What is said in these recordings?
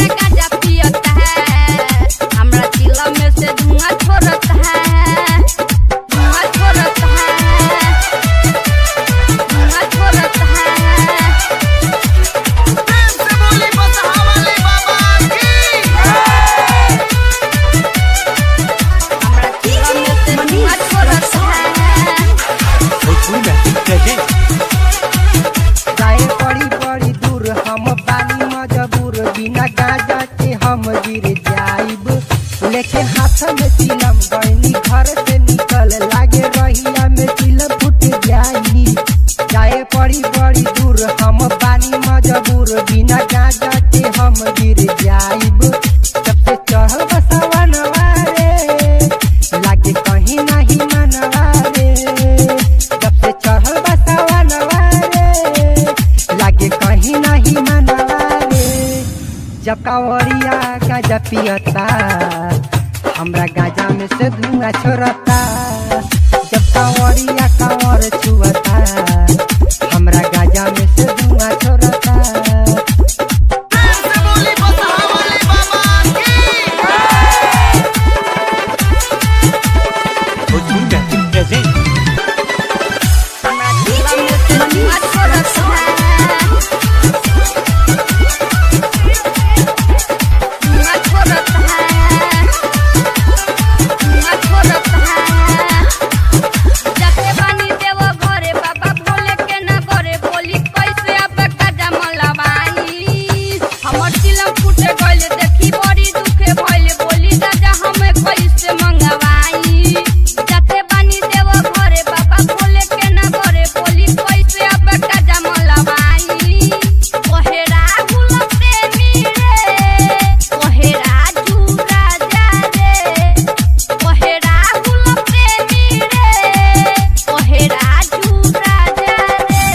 ना गांजा पियता है, हमरा चिला में से धुआं छोड़ता है, धुआं छोड़ता है, धुआं छोड़ता है। प्रेम से बोली बसहावाले बाबा की। हमरा चिला में से धुआं छोड़ता है। भोजपुरी महफिल प्रेजेंट। जाए बड़ी बड़ी दूर हम बानी मजबूर, बिना गांजा के हम गिर जाइब, लेकिन हाथ में चिलम गईनी घर से निकल लागे रहिया में चिलम फूट जाई। जाए बड़ी बड़ी दूर हम बानी मजबूर, बिना गांजा के हम गिर जाइब, जब से चढ़ल बसवनवा रे लागे कहीं नहीं मनवा रे, जब से चढ़ल बसवनवा रे लागे कहीं नहीं मनवा रे। जब कांवरिया गांजा पियता हमरा गांजा में से धुआं छोड़ता, जब कांवरिया कांवर छुअता हमरा गांजा में से धुआं छोड़ता। प्रेम से बोली बसहावाले बाबा की। भोजपुरी महफिल प्रेजेंट। हमरा चिला में से धुआं छोड़ता है, धुआं छोड़ता है, धुआं छोड़ता है। जाके बानी देवो घरे बाबा भोले के ना करे, बोली कैसे अब गांजा मलवाई। हमर चिलम फूटे गइल देखी बड़ी दुखे भइल, बोली गांजा हमें कैसे मंगवाई। जाके बानी देवो घरे बाबा भोले के ना करे, बोली कैसे अब गांजा मलवाई। ओहे राहुल प्रेमी रे, ओहे राजू राजा रे, ओहे राहुल प्रेमी रे, ओहे राजू राजा रे।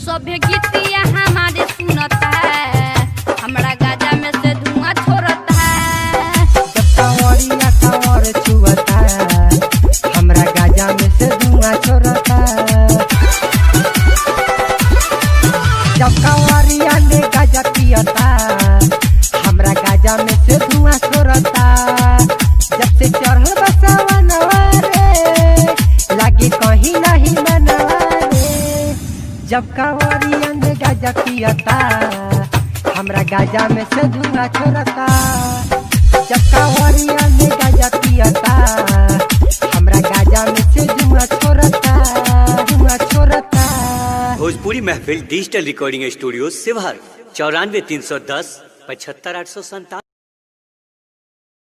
सभे गीतिया हमारे सुनता है, हमरा गाजा में से धुआं छोड़ता है। जब कांवरिया कांवर छुअता हमरा गांजा में से धुआं छोड़ता, जब कांवरिया ने गांजा पियता हमरा गांजा में से धुआं छोड़ता, जब से चढ़ल बसवनवा रे लागे कहीं नहीं मनवा रे। जब कांवरिया ने गांजा पियता हमरा गांजा में से धुआं छोड़ता, जब कांवरिया ने गांजा पियता हमरा गांजा में से धुआं छोड़ता, धुआं छोड़ता। भोजपुरी महफिल डिजिटल रिकॉर्डिंग स्टूडियो शिवहर 94 310 75 897।